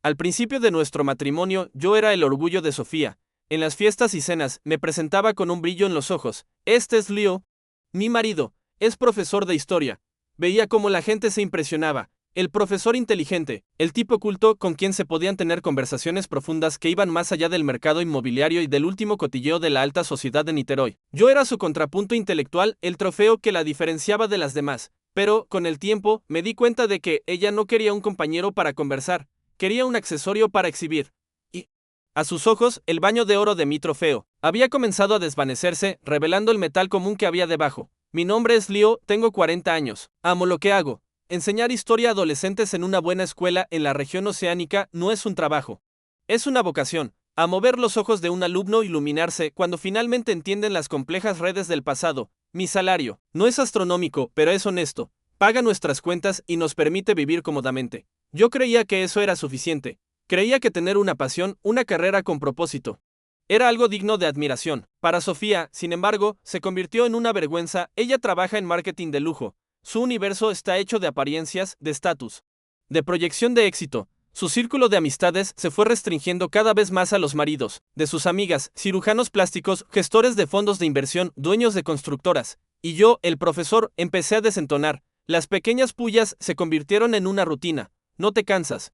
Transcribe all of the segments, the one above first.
Al principio de nuestro matrimonio, yo era el orgullo de Sofía. En las fiestas y cenas, me presentaba con un brillo en los ojos. Este es Leo, mi marido, es profesor de historia. Veía cómo la gente se impresionaba. El profesor inteligente, el tipo culto con quien se podían tener conversaciones profundas que iban más allá del mercado inmobiliario y del último cotilleo de la alta sociedad de Niterói. Yo era su contrapunto intelectual, el trofeo que la diferenciaba de las demás. Pero, con el tiempo, me di cuenta de que ella no quería un compañero para conversar, quería un accesorio para exhibir. Y, a sus ojos, el baño de oro de mi trofeo había comenzado a desvanecerse, revelando el metal común que había debajo. Mi nombre es Leo, tengo 40 años. Amo lo que hago. Enseñar historia a adolescentes en una buena escuela en la región oceánica no es un trabajo. Es una vocación. A mover los ojos de un alumno iluminarse cuando finalmente entienden las complejas redes del pasado. Mi salario no es astronómico, pero es honesto. Paga nuestras cuentas y nos permite vivir cómodamente. Yo creía que eso era suficiente. Creía que tener una pasión, una carrera con propósito, era algo digno de admiración. Para Sofía, sin embargo, se convirtió en una vergüenza. Ella trabaja en marketing de lujo. Su universo está hecho de apariencias, de estatus, de proyección de éxito. Su círculo de amistades se fue restringiendo cada vez más a los maridos de sus amigas, cirujanos plásticos, gestores de fondos de inversión, dueños de constructoras. Y yo, el profesor, empecé a desentonar. Las pequeñas pullas se convirtieron en una rutina. No te cansas.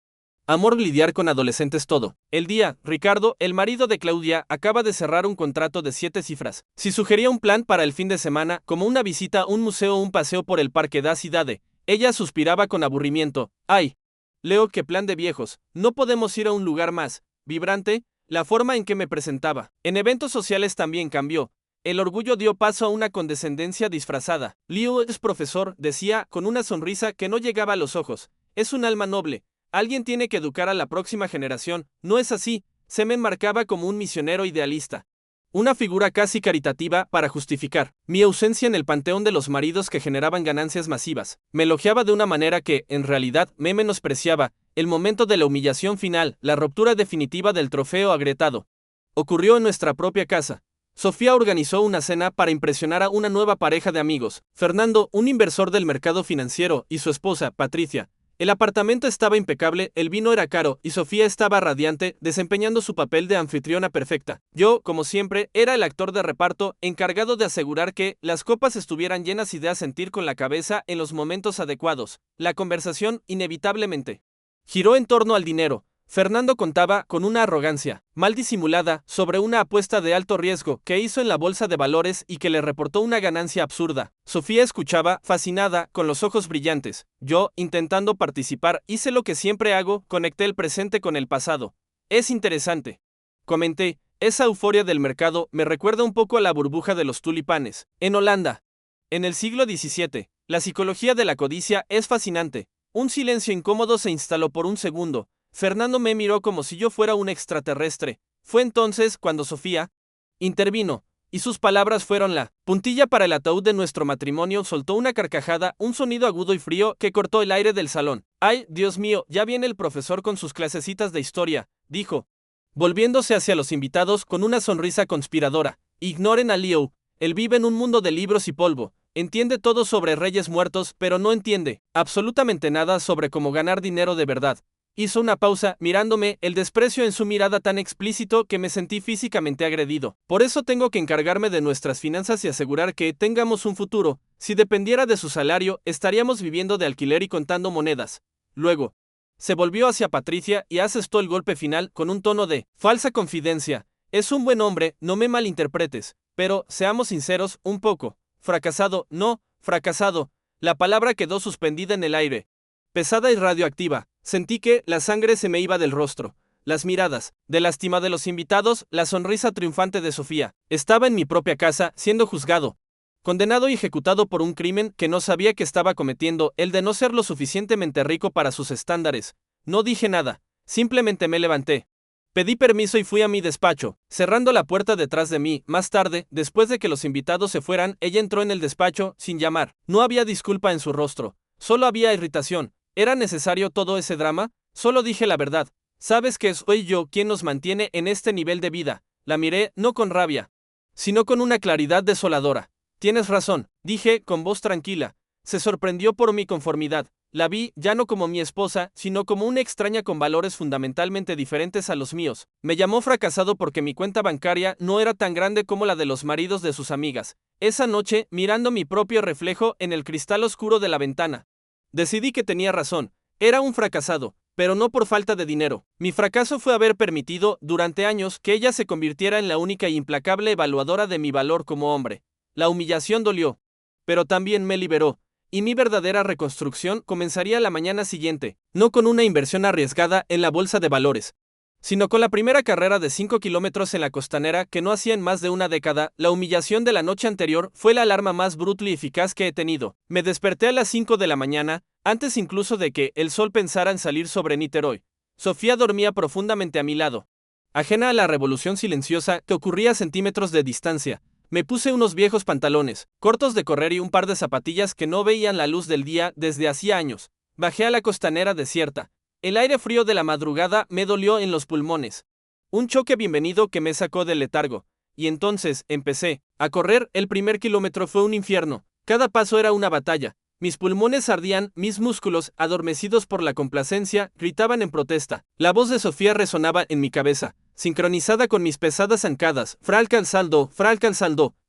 Amor, lidiar con adolescentes todo el día. Ricardo, el marido de Claudia, acaba de cerrar un contrato de 7 cifras. Si sugería un plan para el fin de semana, como una visita a un museo o un paseo por el parque da Cidade, ella suspiraba con aburrimiento. ¡Ay! Leo, qué plan de viejos. No podemos ir a un lugar más vibrante. La forma en que me presentaba en eventos sociales también cambió. El orgullo dio paso a una condescendencia disfrazada. Leo es profesor, decía, con una sonrisa que no llegaba a los ojos. Es un alma noble. Alguien tiene que educar a la próxima generación. No es así. Se me enmarcaba como un misionero idealista. Una figura casi caritativa para justificar mi ausencia en el panteón de los maridos que generaban ganancias masivas. Me elogiaba de una manera que, en realidad, me menospreciaba. El momento de la humillación final, la ruptura definitiva del trofeo agrietado, ocurrió en nuestra propia casa. Sofía organizó una cena para impresionar a una nueva pareja de amigos. Fernando, un inversor del mercado financiero, y su esposa, Patricia. El apartamento estaba impecable, el vino era caro y Sofía estaba radiante, desempeñando su papel de anfitriona perfecta. Yo, como siempre, era el actor de reparto, encargado de asegurar que las copas estuvieran llenas y de asentir con la cabeza en los momentos adecuados. La conversación, inevitablemente, giró en torno al dinero. Fernando contaba, con una arrogancia mal disimulada, sobre una apuesta de alto riesgo que hizo en la bolsa de valores y que le reportó una ganancia absurda. Sofía escuchaba, fascinada, con los ojos brillantes. Yo, intentando participar, hice lo que siempre hago, conecté el presente con el pasado. Es interesante, comenté, esa euforia del mercado me recuerda un poco a la burbuja de los tulipanes. En Holanda, en el siglo XVII, la psicología de la codicia es fascinante. Un silencio incómodo se instaló por un segundo. Fernando me miró como si yo fuera un extraterrestre. Fue entonces cuando Sofía intervino, y sus palabras fueron la puntilla para el ataúd de nuestro matrimonio. Soltó una carcajada, un sonido agudo y frío que cortó el aire del salón. ¡Ay, Dios mío, ya viene el profesor con sus clasecitas de historia!, dijo, volviéndose hacia los invitados con una sonrisa conspiradora. Ignoren a Leo, él vive en un mundo de libros y polvo. Entiende todo sobre reyes muertos, pero no entiende absolutamente nada sobre cómo ganar dinero de verdad. Hizo una pausa, mirándome, el desprecio en su mirada tan explícito que me sentí físicamente agredido. Por eso tengo que encargarme de nuestras finanzas y asegurar que tengamos un futuro. Si dependiera de su salario, estaríamos viviendo de alquiler y contando monedas. Luego, se volvió hacia Patricia y asestó el golpe final con un tono de falsa confidencia. Es un buen hombre, no me malinterpretes, pero, seamos sinceros, un poco. Fracasado, no, fracasado. La palabra quedó suspendida en el aire, pesada y radioactiva. Sentí que la sangre se me iba del rostro. Las miradas, de lástima de los invitados, la sonrisa triunfante de Sofía. Estaba en mi propia casa, siendo juzgado, condenado y ejecutado por un crimen que no sabía que estaba cometiendo, el de no ser lo suficientemente rico para sus estándares. No dije nada, simplemente me levanté. Pedí permiso y fui a mi despacho, cerrando la puerta detrás de mí. Más tarde, después de que los invitados se fueran, ella entró en el despacho, sin llamar. No había disculpa en su rostro, solo había irritación. ¿Era necesario todo ese drama? Solo dije la verdad. Sabes que soy yo quien nos mantiene en este nivel de vida. La miré, no con rabia, sino con una claridad desoladora. Tienes razón, dije, con voz tranquila. Se sorprendió por mi conformidad. La vi, ya no como mi esposa, sino como una extraña con valores fundamentalmente diferentes a los míos. Me llamó fracasado porque mi cuenta bancaria no era tan grande como la de los maridos de sus amigas. Esa noche, mirando mi propio reflejo en el cristal oscuro de la ventana, decidí que tenía razón. Era un fracasado, pero no por falta de dinero. Mi fracaso fue haber permitido, durante años, que ella se convirtiera en la única e implacable evaluadora de mi valor como hombre. La humillación dolió, pero también me liberó. Y mi verdadera reconstrucción comenzaría la mañana siguiente, no con una inversión arriesgada en la bolsa de valores, sino con la primera carrera de 5 kilómetros en la costanera que no hacía en más de una década. La humillación de la noche anterior fue la alarma más brutal y eficaz que he tenido. Me desperté a las 5 de la mañana, antes incluso de que el sol pensara en salir sobre Niterói. Sofía dormía profundamente a mi lado, ajena a la revolución silenciosa que ocurría a centímetros de distancia. Me puse unos viejos pantalones, cortos de correr y un par de zapatillas que no veían la luz del día desde hacía años. Bajé a la costanera desierta. El aire frío de la madrugada me dolió en los pulmones. Un choque bienvenido que me sacó del letargo. Y entonces empecé a correr. El primer kilómetro fue un infierno. Cada paso era una batalla. Mis pulmones ardían, mis músculos, adormecidos por la complacencia, gritaban en protesta. La voz de Sofía resonaba en mi cabeza, sincronizada con mis pesadas zancadas. Fralca al saldo,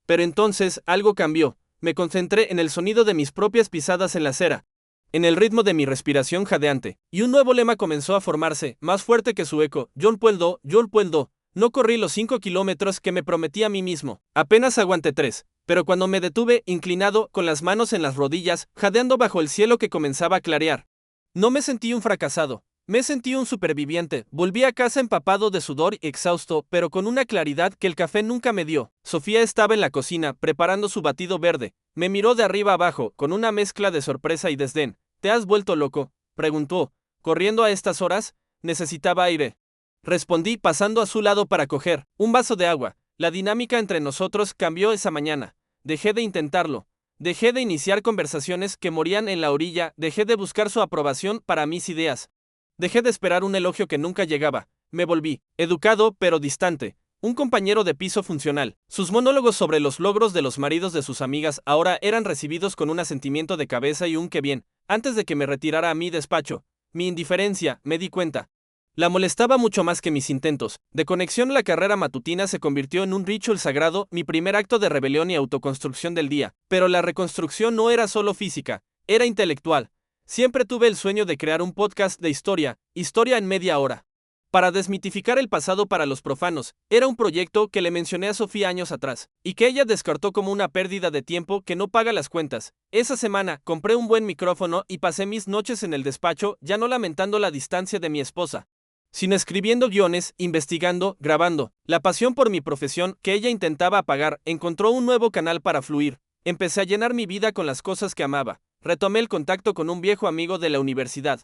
pero entonces algo cambió. Me concentré en el sonido de mis propias pisadas en la acera, en el ritmo de mi respiración jadeante, y un nuevo lema comenzó a formarse, más fuerte que su eco: yo puedo, yo puedo. No corrí los 5 kilómetros que me prometí a mí mismo, apenas aguanté 3, pero cuando me detuve, inclinado, con las manos en las rodillas, jadeando bajo el cielo que comenzaba a clarear, no me sentí un fracasado. Me sentí un superviviente. Volví a casa empapado de sudor y exhausto, pero con una claridad que el café nunca me dio. Sofía estaba en la cocina, preparando su batido verde. Me miró de arriba abajo, con una mezcla de sorpresa y desdén. ¿Te has vuelto loco?, preguntó. ¿Corriendo a estas horas? Necesitaba aire. Respondí, pasando a su lado para coger un vaso de agua. La dinámica entre nosotros cambió esa mañana. Dejé de intentarlo. Dejé de iniciar conversaciones que morían en la orilla. Dejé de buscar su aprobación para mis ideas. Dejé de esperar un elogio que nunca llegaba. Me volví educado pero distante, un compañero de piso funcional. Sus monólogos sobre los logros de los maridos de sus amigas ahora eran recibidos con un asentimiento de cabeza y un qué bien. Antes de que me retirara a mi despacho, mi indiferencia, me di cuenta, la molestaba mucho más que mis intentos. De conexión a la carrera matutina se convirtió en un ritual sagrado, mi primer acto de rebelión y autoconstrucción del día. Pero la reconstrucción no era solo física, era intelectual. Siempre tuve el sueño de crear un podcast de historia en media hora. Para desmitificar el pasado para los profanos, era un proyecto que le mencioné a Sofía años atrás, y que ella descartó como una pérdida de tiempo que no paga las cuentas. Esa semana, compré un buen micrófono y pasé mis noches en el despacho, ya no lamentando la distancia de mi esposa, sino escribiendo guiones, investigando, grabando. La pasión por mi profesión, que ella intentaba apagar, encontró un nuevo canal para fluir. Empecé a llenar mi vida con las cosas que amaba. Retomé el contacto con un viejo amigo de la universidad,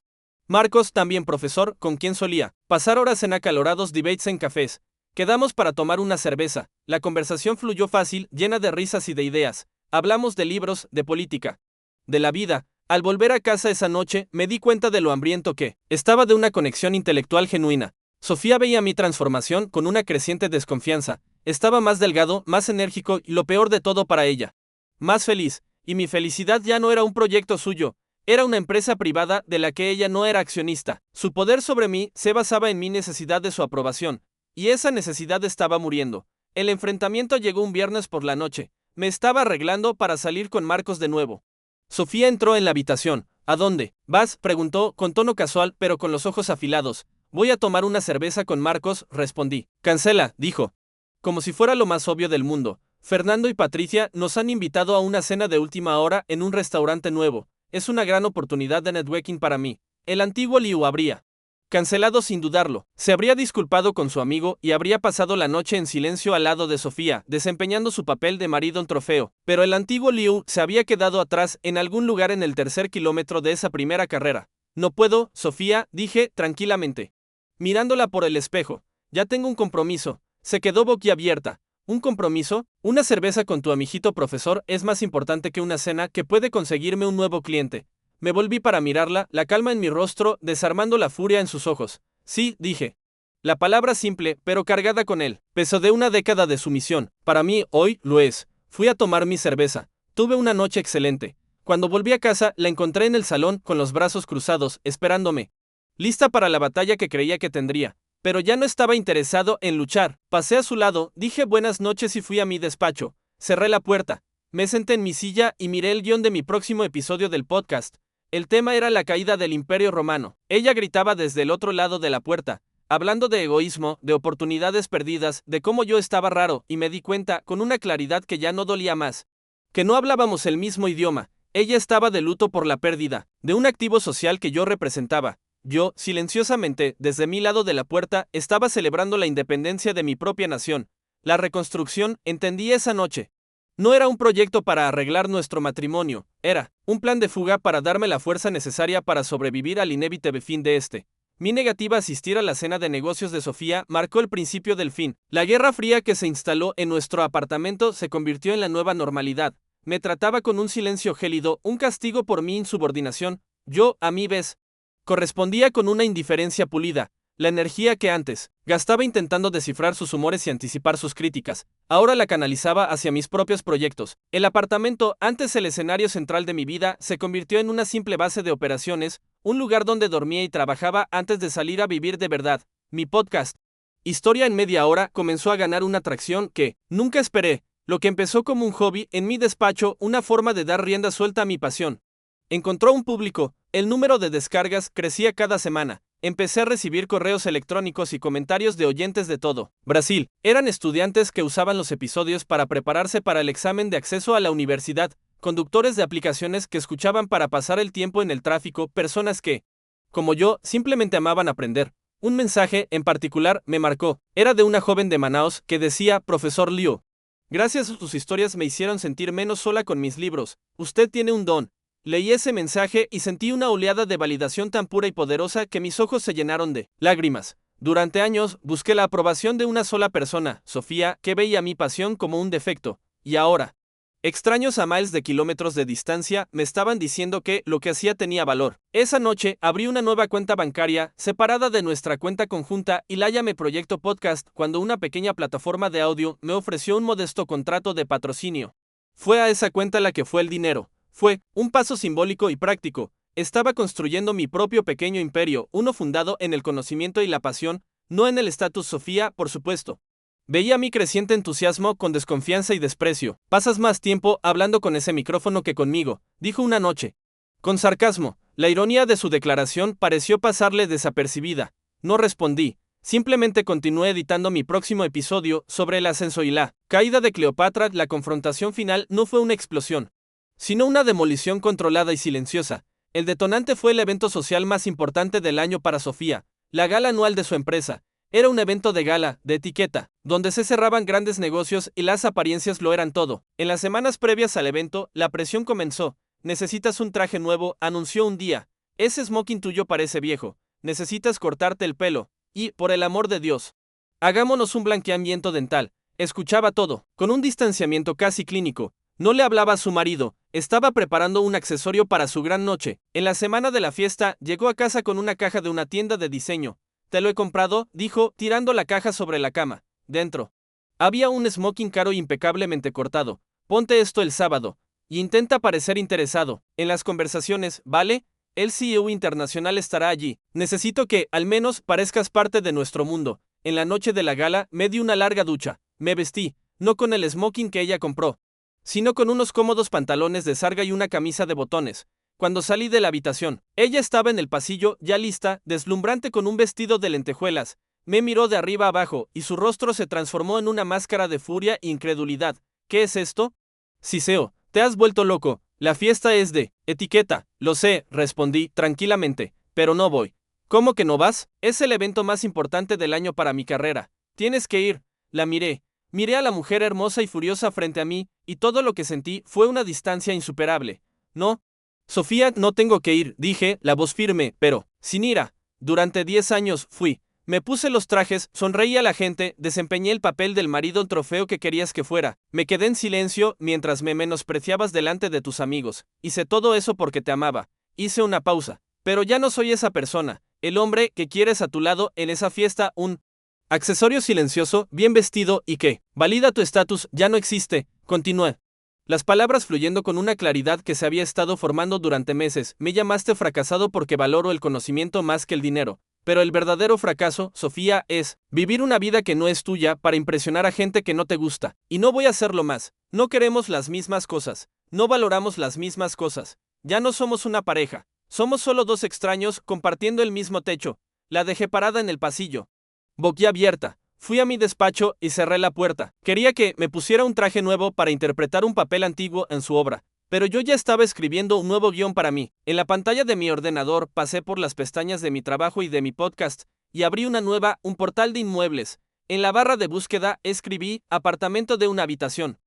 Marcos, también profesor, con quien solía pasar horas en acalorados debates en cafés. Quedamos para tomar una cerveza. La conversación fluyó fácil, llena de risas y de ideas. Hablamos de libros, de política, de la vida. Al volver a casa esa noche, me di cuenta de lo hambriento que estaba de una conexión intelectual genuina. Sofía veía mi transformación con una creciente desconfianza. Estaba más delgado, más enérgico y, lo peor de todo para ella, más feliz. Y mi felicidad ya no era un proyecto suyo, era una empresa privada de la que ella no era accionista. Su poder sobre mí se basaba en mi necesidad de su aprobación, y esa necesidad estaba muriendo. El enfrentamiento llegó un viernes por la noche. Me estaba arreglando para salir con Marcos de nuevo. Sofía entró en la habitación. ¿A dónde vas?, preguntó, con tono casual pero con los ojos afilados. Voy a tomar una cerveza con Marcos, respondí. Cancela, dijo, como si fuera lo más obvio del mundo. Fernando y Patricia nos han invitado a una cena de última hora en un restaurante nuevo. Es una gran oportunidad de networking para mí. El antiguo Liu habría cancelado sin dudarlo. Se habría disculpado con su amigo y habría pasado la noche en silencio al lado de Sofía, desempeñando su papel de marido en trofeo. Pero el antiguo Liu se había quedado atrás en algún lugar en el tercer kilómetro de esa primera carrera. No puedo, Sofía, dije tranquilamente, mirándola por el espejo. Ya tengo un compromiso. Se quedó boquiabierta. ¿Un compromiso? Una cerveza con tu amiguito profesor es más importante que una cena que puede conseguirme un nuevo cliente. Me volví para mirarla, la calma en mi rostro, desarmando la furia en sus ojos. Sí, dije. La palabra simple, pero cargada con el peso de una década de sumisión. Para mí, hoy, lo es. Fui a tomar mi cerveza. Tuve una noche excelente. Cuando volví a casa, la encontré en el salón con los brazos cruzados, esperándome, lista para la batalla que creía que tendría. Pero ya no estaba interesado en luchar. Pasé a su lado, dije buenas noches y fui a mi despacho. Cerré la puerta. Me senté en mi silla y miré el guión de mi próximo episodio del podcast. El tema era la caída del Imperio Romano. Ella gritaba desde el otro lado de la puerta, hablando de egoísmo, de oportunidades perdidas, de cómo yo estaba raro, y me di cuenta, con una claridad que ya no dolía más, que no hablábamos el mismo idioma. Ella estaba de luto por la pérdida de un activo social que yo representaba. Yo, silenciosamente, desde mi lado de la puerta, estaba celebrando la independencia de mi propia nación. La reconstrucción, entendí esa noche, no era un proyecto para arreglar nuestro matrimonio, era un plan de fuga para darme la fuerza necesaria para sobrevivir al inevitable fin de este. Mi negativa a asistir a la cena de negocios de Sofía marcó el principio del fin. La guerra fría que se instaló en nuestro apartamento se convirtió en la nueva normalidad. Me trataba con un silencio gélido, un castigo por mi insubordinación. Yo, a mi vez, correspondía con una indiferencia pulida. La energía que antes gastaba intentando descifrar sus humores y anticipar sus críticas, ahora la canalizaba hacia mis propios proyectos. El apartamento, antes el escenario central de mi vida, se convirtió en una simple base de operaciones, un lugar donde dormía y trabajaba antes de salir a vivir de verdad. Mi podcast, Historia en Media Hora, comenzó a ganar una atracción que nunca esperé. Lo que empezó como un hobby, en mi despacho, una forma de dar rienda suelta a mi pasión, encontró un público. El número de descargas crecía cada semana. Empecé a recibir correos electrónicos y comentarios de oyentes de todo Brasil. Eran estudiantes que usaban los episodios para prepararse para el examen de acceso a la universidad, conductores de aplicaciones que escuchaban para pasar el tiempo en el tráfico, personas que, como yo, simplemente amaban aprender. Un mensaje, en particular, me marcó. Era de una joven de Manaos que decía: Profesor Liu, gracias a sus historias me hicieron sentir menos sola con mis libros. Usted tiene un don. Leí ese mensaje y sentí una oleada de validación tan pura y poderosa que mis ojos se llenaron de lágrimas. Durante años busqué la aprobación de una sola persona, Sofía, que veía mi pasión como un defecto. Y ahora, extraños a miles de kilómetros de distancia me estaban diciendo que lo que hacía tenía valor. Esa noche abrí una nueva cuenta bancaria separada de nuestra cuenta conjunta y la llamé Proyecto Podcast cuando una pequeña plataforma de audio me ofreció un modesto contrato de patrocinio. Fue a esa cuenta la que fue el dinero. Fue un paso simbólico y práctico. Estaba construyendo mi propio pequeño imperio, uno fundado en el conocimiento y la pasión, no en el estatus. Sofía, por supuesto, veía mi creciente entusiasmo con desconfianza y desprecio. Pasas más tiempo hablando con ese micrófono que conmigo, dijo una noche, con sarcasmo. La ironía de su declaración pareció pasarle desapercibida. No respondí. Simplemente continué editando mi próximo episodio sobre el ascenso y la caída de Cleopatra. La confrontación final no fue una explosión, sino una demolición controlada y silenciosa. El detonante fue el evento social más importante del año para Sofía, la gala anual de su empresa. Era un evento de gala, de etiqueta, donde se cerraban grandes negocios y las apariencias lo eran todo. En las semanas previas al evento, la presión comenzó. Necesitas un traje nuevo, anunció un día. Ese smoking tuyo parece viejo. Necesitas cortarte el pelo. Y, por el amor de Dios, hagámonos un blanqueamiento dental. Escuchaba todo, con un distanciamiento casi clínico. No le hablaba a su marido, estaba preparando un accesorio para su gran noche. En la semana de la fiesta, llegó a casa con una caja de una tienda de diseño. Te lo he comprado, dijo, tirando la caja sobre la cama. Dentro había un smoking caro e impecablemente cortado. Ponte esto el sábado. Y intenta parecer interesado en las conversaciones, ¿vale? El CEO internacional estará allí. Necesito que, al menos, parezcas parte de nuestro mundo. En la noche de la gala, me di una larga ducha. Me vestí, no con el smoking que ella compró, sino con unos cómodos pantalones de sarga y una camisa de botones. Cuando salí de la habitación, ella estaba en el pasillo, ya lista, deslumbrante con un vestido de lentejuelas. Me miró de arriba abajo, y su rostro se transformó en una máscara de furia e incredulidad. ¿Qué es esto? Siseo, te has vuelto loco. La fiesta es de etiqueta. Lo sé, respondí tranquilamente, pero no voy. ¿Cómo que no vas? Es el evento más importante del año para mi carrera. Tienes que ir. La miré. Miré a la mujer hermosa y furiosa frente a mí, y todo lo que sentí fue una distancia insuperable. No, Sofía, no tengo que ir, dije, la voz firme, pero sin ira. Durante 10 años fui. Me puse los trajes, sonreí a la gente, desempeñé el papel del marido trofeo que querías que fuera. Me quedé en silencio mientras me menospreciabas delante de tus amigos. Hice todo eso porque te amaba. Hice una pausa. Pero ya no soy esa persona, el hombre que quieres a tu lado en esa fiesta, un accesorio silencioso, bien vestido y que valida tu estatus, ya no existe. Continué. Las palabras fluyendo con una claridad que se había estado formando durante meses. Me llamaste fracasado porque valoro el conocimiento más que el dinero. Pero el verdadero fracaso, Sofía, es vivir una vida que no es tuya para impresionar a gente que no te gusta. Y no voy a hacerlo más. No queremos las mismas cosas. No valoramos las mismas cosas. Ya no somos una pareja. Somos solo dos extraños compartiendo el mismo techo. La dejé parada en el pasillo, boquiabierta. Fui a mi despacho y cerré la puerta. Quería que me pusiera un traje nuevo para interpretar un papel antiguo en su obra. Pero yo ya estaba escribiendo un nuevo guión para mí. En la pantalla de mi ordenador pasé por las pestañas de mi trabajo y de mi podcast, y abrí un portal de inmuebles. En la barra de búsqueda escribí apartamento de una habitación.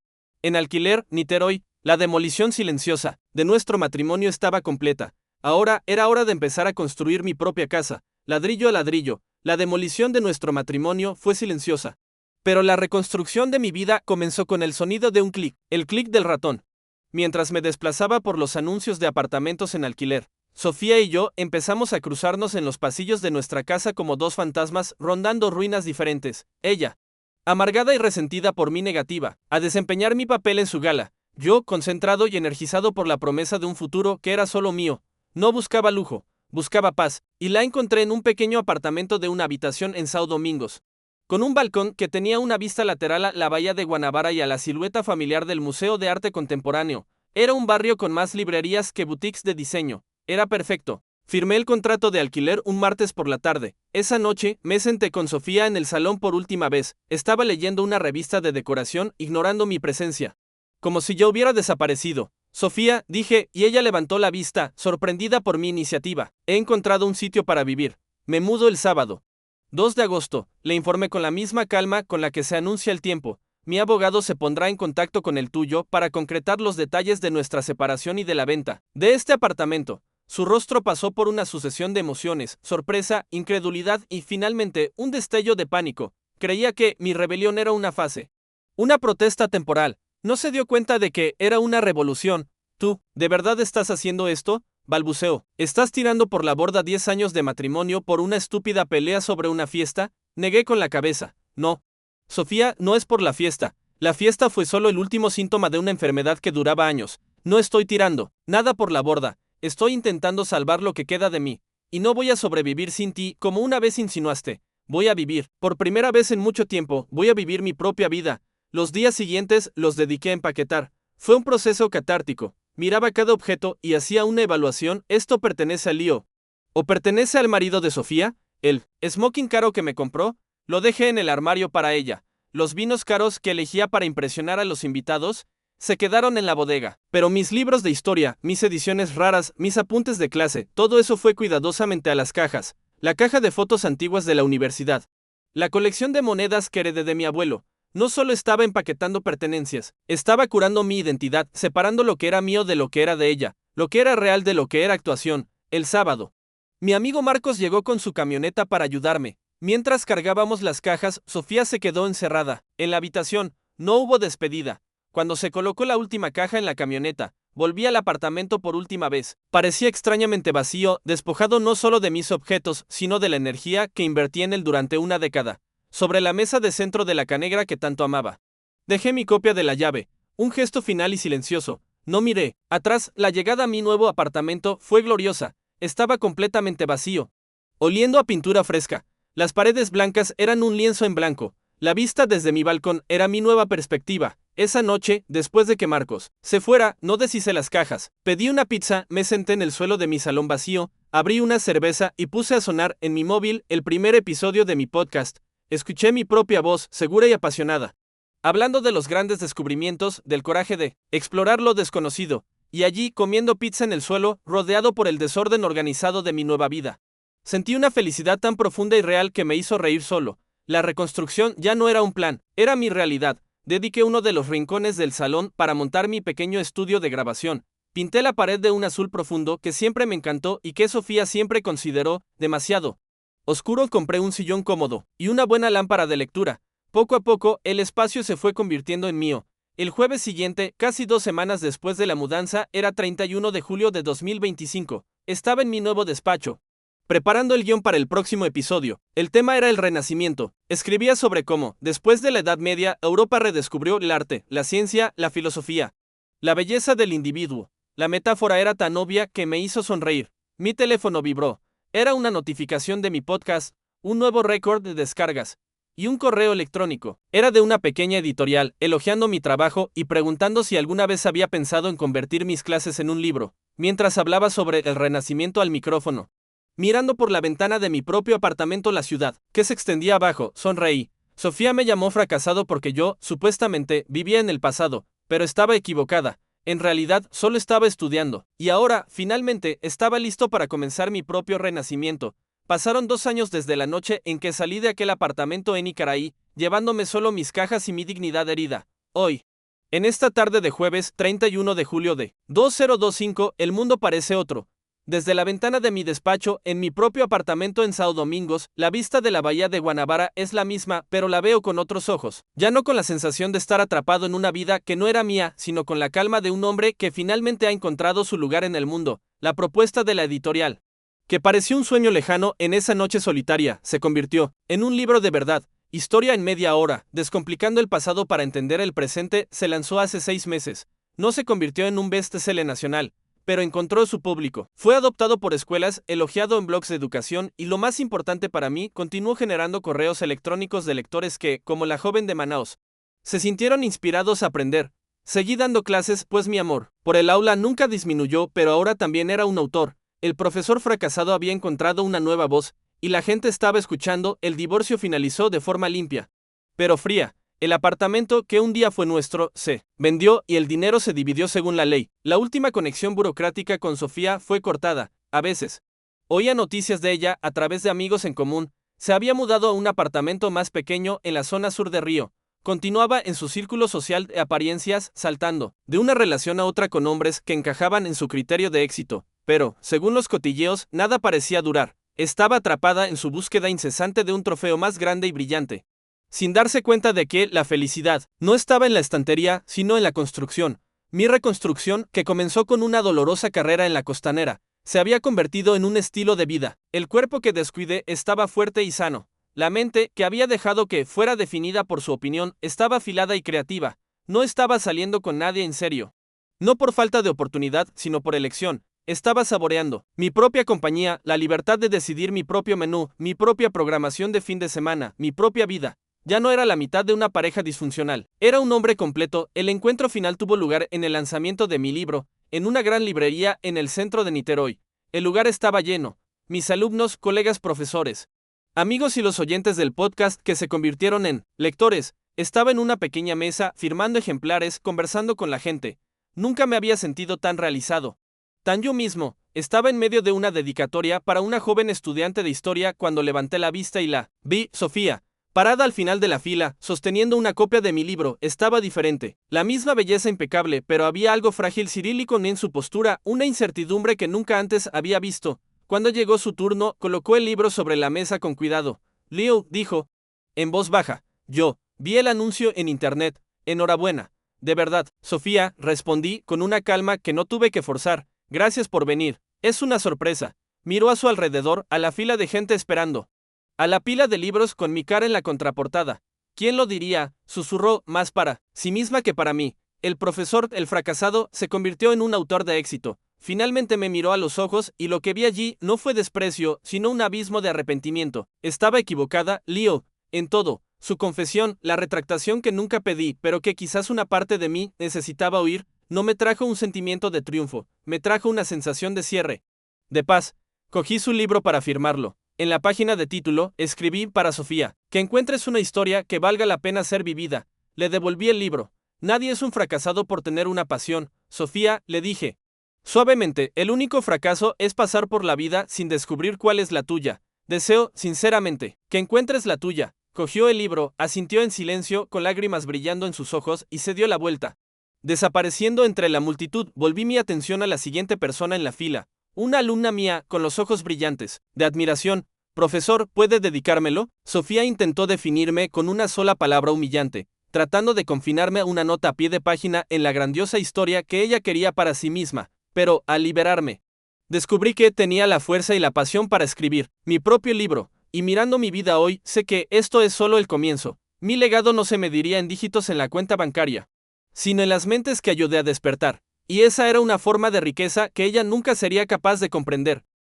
En alquiler, Niterói, la demolición silenciosa de nuestro matrimonio estaba completa. Ahora era hora de empezar a construir mi propia casa, ladrillo a ladrillo. La demolición de nuestro matrimonio fue silenciosa. Pero la reconstrucción de mi vida comenzó con el sonido de un clic, el clic del ratón. Mientras me desplazaba por los anuncios de apartamentos en alquiler, Sofía y yo empezamos a cruzarnos en los pasillos de nuestra casa como dos fantasmas rondando ruinas diferentes. Ella, amargada y resentida por mi negativa a desempeñar mi papel en su gala. Yo, concentrado y energizado por la promesa de un futuro que era solo mío. No buscaba lujo, buscaba paz, y la encontré en un pequeño apartamento de una habitación en São Domingos, con un balcón que tenía una vista lateral a la bahía de Guanabara y a la silueta familiar del Museo de Arte Contemporáneo. Era un barrio con más librerías que boutiques de diseño. Era perfecto. Firmé el contrato de alquiler un martes por la tarde. Esa noche, me senté con Sofía en el salón por última vez. Estaba leyendo una revista de decoración, ignorando mi presencia. Como si yo hubiera desaparecido. Sofía, dije, y ella levantó la vista, sorprendida por mi iniciativa. He encontrado un sitio para vivir. Me mudo el sábado 2 de agosto, le informé con la misma calma con la que se anuncia el tiempo. Mi abogado se pondrá en contacto con el tuyo para concretar los detalles de nuestra separación y de la venta de este apartamento. Su rostro pasó por una sucesión de emociones, sorpresa, incredulidad y finalmente un destello de pánico. Creía que mi rebelión era una fase, una protesta temporal. No se dio cuenta de que era una revolución. ¿Tú, de verdad estás haciendo esto? Balbuceó. ¿Estás tirando por la borda 10 años de matrimonio por una estúpida pelea sobre una fiesta? Negué con la cabeza. No. Sofía, no es por la fiesta. La fiesta fue solo el último síntoma de una enfermedad que duraba años. No estoy tirando nada por la borda. Estoy intentando salvar lo que queda de mí. Y no voy a sobrevivir sin ti, como una vez insinuaste. Voy a vivir. Por primera vez en mucho tiempo, voy a vivir mi propia vida. Los días siguientes los dediqué a empaquetar. Fue un proceso catártico. Miraba cada objeto y hacía una evaluación. ¿Esto pertenece a Leo? ¿O pertenece al marido de Sofía? El smoking caro que me compró, lo dejé en el armario para ella. Los vinos caros que elegía para impresionar a los invitados se quedaron en la bodega. Pero mis libros de historia, mis ediciones raras, mis apuntes de clase, todo eso fue cuidadosamente a las cajas. La caja de fotos antiguas de la universidad. La colección de monedas que heredé de mi abuelo. No solo estaba empaquetando pertenencias, estaba curando mi identidad, separando lo que era mío de lo que era de ella, lo que era real de lo que era actuación. El sábado, mi amigo Marcos llegó con su camioneta para ayudarme. Mientras cargábamos las cajas, Sofía se quedó encerrada en la habitación. No hubo despedida. Cuando se colocó la última caja en la camioneta, volví al apartamento por última vez. Parecía extrañamente vacío, despojado no solo de mis objetos, sino de la energía que invertí en él durante una década. Sobre la mesa de centro de la canegra que tanto amaba. Dejé mi copia de la llave, un gesto final y silencioso. No miré. Atrás, la llegada a mi nuevo apartamento fue gloriosa. Estaba completamente vacío, oliendo a pintura fresca. Las paredes blancas eran un lienzo en blanco. La vista desde mi balcón era mi nueva perspectiva. Esa noche, después de que Marcos se fuera, no deshice las cajas. Pedí una pizza, me senté en el suelo de mi salón vacío, abrí una cerveza y puse a sonar en mi móvil el primer episodio de mi podcast. Escuché mi propia voz, segura y apasionada, hablando de los grandes descubrimientos, del coraje de explorar lo desconocido, y allí comiendo pizza en el suelo, rodeado por el desorden organizado de mi nueva vida. Sentí una felicidad tan profunda y real que me hizo reír solo. La reconstrucción ya no era un plan, era mi realidad. Dediqué uno de los rincones del salón para montar mi pequeño estudio de grabación. Pinté la pared de un azul profundo que siempre me encantó y que Sofía siempre consideró demasiado oscuro. Compré un sillón cómodo y una buena lámpara de lectura. Poco a poco, el espacio se fue convirtiendo en mío. El jueves siguiente, casi 2 semanas después de la mudanza, era 31 de julio de 2025. Estaba en mi nuevo despacho, preparando el guión para el próximo episodio. El tema era el Renacimiento. Escribía sobre cómo, después de la Edad Media, Europa redescubrió el arte, la ciencia, la filosofía. La belleza del individuo. La metáfora era tan obvia que me hizo sonreír. Mi teléfono vibró. Era una notificación de mi podcast, un nuevo récord de descargas y un correo electrónico. Era de una pequeña editorial, elogiando mi trabajo y preguntando si alguna vez había pensado en convertir mis clases en un libro, mientras hablaba sobre el renacimiento al micrófono. Mirando por la ventana de mi propio apartamento la ciudad, que se extendía abajo, sonreí. Sofía me llamó fracasado porque yo, supuestamente, vivía en el pasado, pero estaba equivocada. En realidad, solo estaba estudiando. Y ahora, finalmente, estaba listo para comenzar mi propio renacimiento. Pasaron 2 años desde la noche en que salí de aquel apartamento en Icaraí, llevándome solo mis cajas y mi dignidad herida. Hoy, en esta tarde de jueves 31 de julio de 2025, el mundo parece otro. Desde la ventana de mi despacho, en mi propio apartamento en São Domingos, la vista de la bahía de Guanabara es la misma, pero la veo con otros ojos. Ya no con la sensación de estar atrapado en una vida que no era mía, sino con la calma de un hombre que finalmente ha encontrado su lugar en el mundo. La propuesta de la editorial, que pareció un sueño lejano en esa noche solitaria, se convirtió en un libro de verdad. Historia en media hora, descomplicando el pasado para entender el presente, se lanzó hace 6 meses. No se convirtió en un bestseller nacional, pero encontró su público. Fue adoptado por escuelas, elogiado en blogs de educación y lo más importante para mí, continuó generando correos electrónicos de lectores que, como la joven de Manaos, se sintieron inspirados a aprender. Seguí dando clases, pues mi amor por el aula nunca disminuyó, pero ahora también era un autor. El profesor fracasado había encontrado una nueva voz, y la gente estaba escuchando. El divorcio finalizó de forma limpia, pero fría. El apartamento, que un día fue nuestro, se vendió y el dinero se dividió según la ley. La última conexión burocrática con Sofía fue cortada. A veces oía noticias de ella a través de amigos en común. Se había mudado a un apartamento más pequeño en la zona sur de Río. Continuaba en su círculo social de apariencias, saltando de una relación a otra con hombres que encajaban en su criterio de éxito. Pero, según los cotilleos, nada parecía durar. Estaba atrapada en su búsqueda incesante de un trofeo más grande y brillante, sin darse cuenta de que la felicidad no estaba en la estantería, sino en la construcción. Mi reconstrucción, que comenzó con una dolorosa carrera en la costanera, se había convertido en un estilo de vida. El cuerpo que descuidé estaba fuerte y sano. La mente, que había dejado que fuera definida por su opinión, estaba afilada y creativa. No estaba saliendo con nadie en serio. No por falta de oportunidad, sino por elección. Estaba saboreando mi propia compañía, la libertad de decidir mi propio menú, mi propia programación de fin de semana, mi propia vida. Ya no era la mitad de una pareja disfuncional. Era un hombre completo. El encuentro final tuvo lugar en el lanzamiento de mi libro, en una gran librería en el centro de Niterói. El lugar estaba lleno. Mis alumnos, colegas, profesores, amigos y los oyentes del podcast que se convirtieron en lectores. Estaba en una pequeña mesa, firmando ejemplares, conversando con la gente. Nunca me había sentido tan realizado. Tan yo mismo. Estaba en medio de una dedicatoria para una joven estudiante de historia cuando levanté la vista y la vi. Sofía, parada al final de la fila, sosteniendo una copia de mi libro. Estaba diferente. La misma belleza impecable, pero había algo frágil cirílico en su postura, una incertidumbre que nunca antes había visto. Cuando llegó su turno, colocó el libro sobre la mesa con cuidado. Leo, dijo, en voz baja. Yo vi el anuncio en internet. Enhorabuena. De verdad, Sofía, respondí con una calma que no tuve que forzar. Gracias por venir. Es una sorpresa. Miró a su alrededor, a la fila de gente esperando, a la pila de libros con mi cara en la contraportada. ¿Quién lo diría?, susurró, más para sí misma que para mí. El profesor, el fracasado, se convirtió en un autor de éxito. Finalmente me miró a los ojos y lo que vi allí no fue desprecio, sino un abismo de arrepentimiento. Estaba equivocada, Leo, en todo. Su confesión, la retractación que nunca pedí, pero que quizás una parte de mí necesitaba oír, no me trajo un sentimiento de triunfo, me trajo una sensación de cierre, de paz. Cogí su libro para firmarlo. En la página de título, escribí para Sofía, que encuentres una historia que valga la pena ser vivida. Le devolví el libro. Nadie es un fracasado por tener una pasión. Sofía, le dije suavemente, el único fracaso es pasar por la vida sin descubrir cuál es la tuya. Deseo, sinceramente, que encuentres la tuya. Cogió el libro, asintió en silencio, con lágrimas brillando en sus ojos, y se dio la vuelta. Desapareciendo entre la multitud, volví mi atención a la siguiente persona en la fila. Una alumna mía, con los ojos brillantes, de admiración. Profesor, ¿puede dedicármelo? Sofía intentó definirme con una sola palabra humillante, tratando de confinarme a una nota a pie de página en la grandiosa historia que ella quería para sí misma. Pero, al liberarme, descubrí que tenía la fuerza y la pasión para escribir mi propio libro, y mirando mi vida hoy, sé que esto es solo el comienzo. Mi legado no se mediría en dígitos en la cuenta bancaria, sino en las mentes que ayudé a despertar. Y esa era una forma de riqueza que ella nunca sería capaz de comprender.